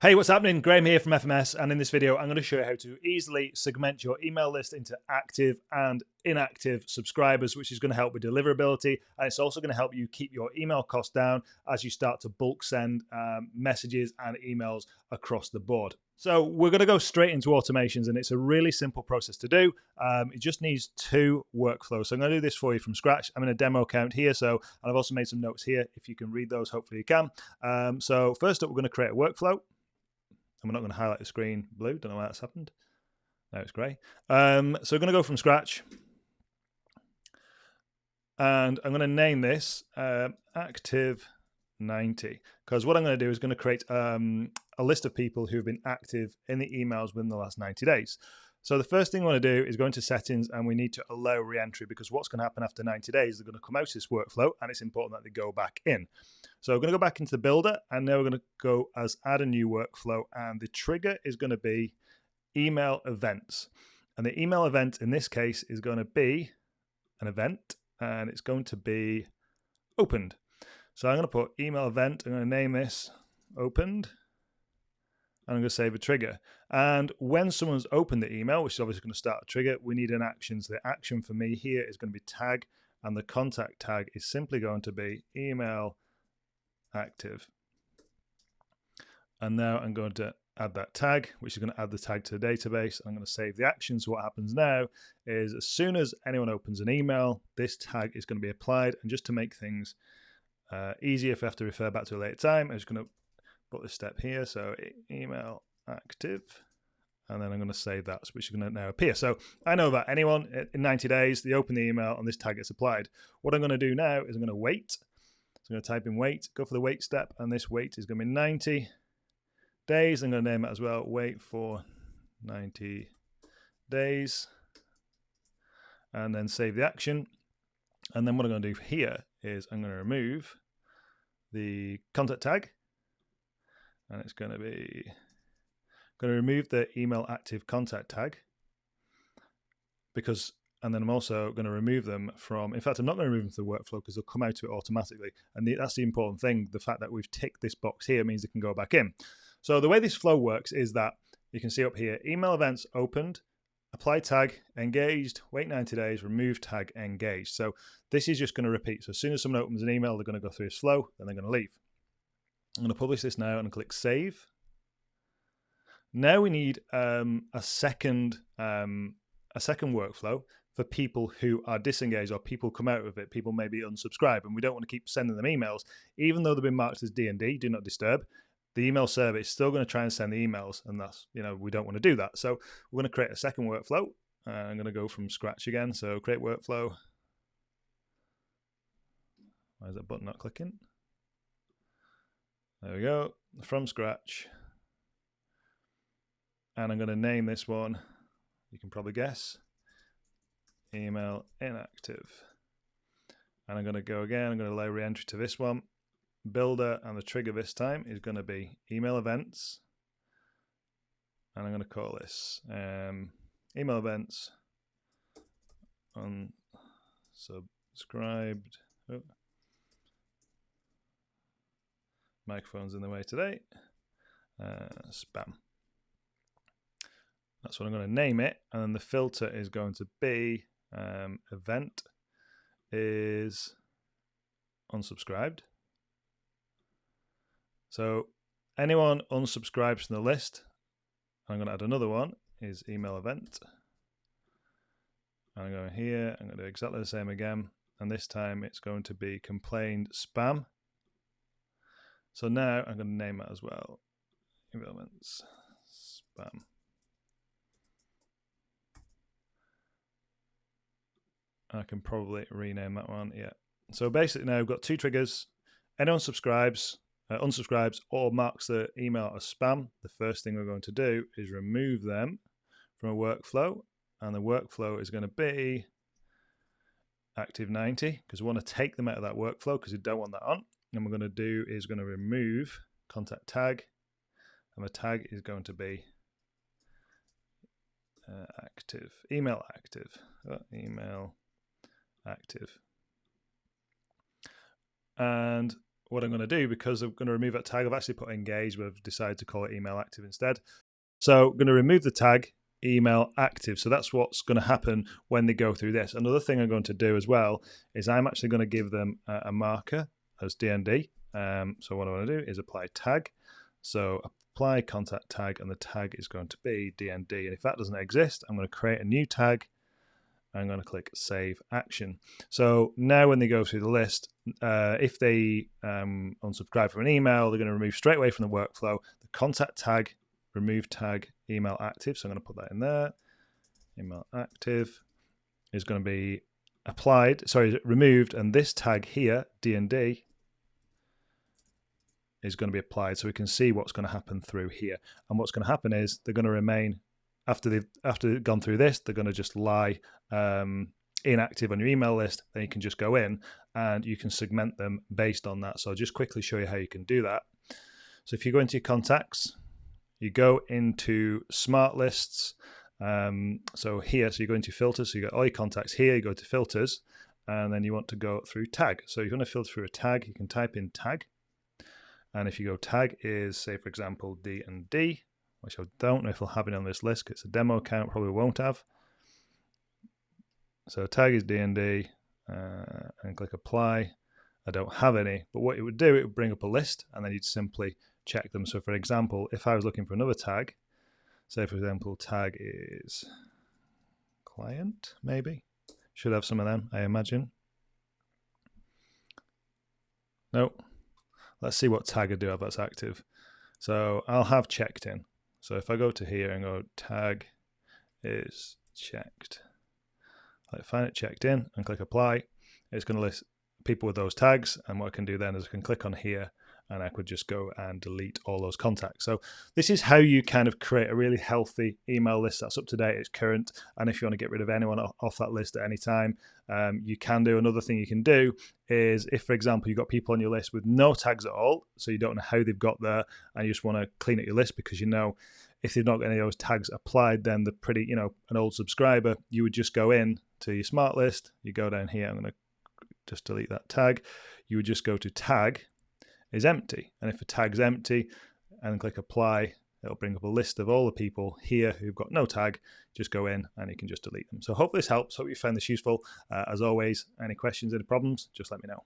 Hey, what's happening? Graham here from FMS, and in this video I'm going to show you how to easily segment your email list into active and inactive subscribers, which is going to help with deliverability, and it's also going to help you keep your email costs down as you start to bulk send messages and emails across the board. So we're going to go straight into automations, and it's a really simple process to do. It just needs two workflows. So I'm going to do this for you from scratch. I'm in a demo account here, and I've also made some notes here. If you can read those, hopefully you can. So first up, we're going to create a workflow. And we're not going to highlight the screen blue. Don't know why that's happened. Now it's grey. So we're going to go from scratch. And I'm going to name this Active 90. Because what I'm going to do is going to create a list of people who have been active in the emails within the last 90 days. So the first thing we want to do is go into settings, and we need to allow re-entry, because what's going to happen after 90 days, they're going to come out of this workflow, and it's important that they go back in. So we're going to go back into the builder, and now we're going to go as add a new workflow, and the trigger is going to be email events. And the email event in this case is going to be an event, and it's going to be opened. So I'm going to put email event. I'm going to name this opened. And I'm going to save a trigger. And when someone's opened the email, which is obviously going to start a trigger, we need an action. So the action for me here is going to be tag, and the contact tag is simply going to be email active. And now I'm going to add that tag, which is going to add the tag to the database. I'm going to save the action. So what happens now is as soon as anyone opens an email, this tag is going to be applied. And just to make things easier if I have to refer back to a later time, I'm just going to put this step here. So email active, and then I'm going to save that, which is going to now appear. So I know that anyone in 90 days, they open the email and this tag gets applied. What I'm going to do now is I'm going to wait. So I'm going to type in wait, go for the wait step, and this wait is going to be 90 days. I'm going to name it as well, wait for 90 days, and then save the action. And then what I'm going to do here is I'm going to remove the contact tag, and it's going to remove the email active contact tag, and then I'm also going to remove them from, in fact, I'm not going to remove them from the workflow because they'll come out of it automatically. And that's the important thing. The fact that we've ticked this box here means they can go back in. So the way this flow works is that you can see up here, email events opened, apply tag, engaged, wait 90 days, remove tag, engaged. So this is just going to repeat. So as soon as someone opens an email, they're going to go through this flow, then they're going to leave. I'm going to publish this now and click save. Now we need a second workflow for people who are disengaged, or people come out of it. People may be unsubscribed, and we don't want to keep sending them emails, even though they've been marked as D&D, do not disturb. The email server is still going to try and send the emails, and that's, we don't want to do that. So we're going to create a second workflow. I'm going to go from scratch again. So create workflow. Why is that button not clicking? There we go, from scratch. And I'm going to name this one, you can probably guess, email inactive. And I'm going to go again, I'm going to allow re-entry to this one. Builder, and the trigger this time is going to be email events. And I'm going to call this email events unsubscribed. Oh. Microphone's in the way today. Spam. That's what I'm going to name it. And then the filter is going to be event is unsubscribed. So anyone unsubscribes from the list, I'm going to add another one, is email event. I'm going here, I'm going to do exactly the same again. And this time it's going to be complained spam. So now I'm going to name it as well, email events spam. I can probably rename that one, yeah. So basically now we've got two triggers. Anyone unsubscribes or marks the email as spam, the first thing we're going to do is remove them from a workflow, and the workflow is going to be active 90, because we want to take them out of that workflow because we don't want that on. And what we're going to do is going to remove contact tag, and the tag is going to be active, email active, email active. And what I'm going to do, because I'm going to remove that tag, I've actually put engage, but I've decided to call it email active instead. So I'm going to remove the tag email active. So that's what's going to happen when they go through this. Another thing I'm going to do as well is I'm actually going to give them a marker as DND. So what I want to do is apply tag. So apply contact tag, and the tag is going to be DND. And if that doesn't exist, I'm going to create a new tag. I'm going to click Save Action. So now when they go through the list, if they unsubscribe from an email, they're going to remove straight away from the workflow the contact tag, remove tag, email active. So I'm going to put that in there. Email active is going to be removed, and this tag here, DND, is going to be applied. So we can see what's going to happen through here. And what's going to happen is they're going to remain, after they've gone through this, they're going to just lie inactive on your email list. Then you can just go in and you can segment them based on that. So I'll just quickly show you how you can do that. So if you go into your contacts, you go into smart lists. So here, so you go into filters. So you got all your contacts here. You go to filters, and then you want to go through tag. So if you want to filter through a tag, you can type in tag. And if you go tag is, say for example, D and D, which I don't know if I'll have it on this list because it's a demo account, probably won't have. So tag is D&D, and click apply. I don't have any, but what it would do, it would bring up a list, and then you'd simply check them. So for example, if I was looking for another tag, say for example, tag is client, maybe. Should have some of them, I imagine. Nope. Let's see what tag I do have that's active. So I'll have checked in. So if I go to here and go tag is checked, I find it checked in and click apply, it's going to list people with those tags. And what I can do then is I can click on here and I could just go and delete all those contacts. So this is how you kind of create a really healthy email list that's up to date, it's current. And if you want to get rid of anyone off that list at any time, you can do. Another thing you can do is if, for example, you've got people on your list with no tags at all, so you don't know how they've got there, and you just want to clean up your list because you know if they've not got any of those tags applied, then they're pretty, an old subscriber. You would just go in to your smart list, you go down here, I'm going to just delete that tag. You would just go to tag is empty, and if a tag's empty and click apply, it'll bring up a list of all the people here who've got no tag. Just go in and you can just delete them. So hopefully this helps. Hope you found this useful. As always, any questions, any problems, just let me know.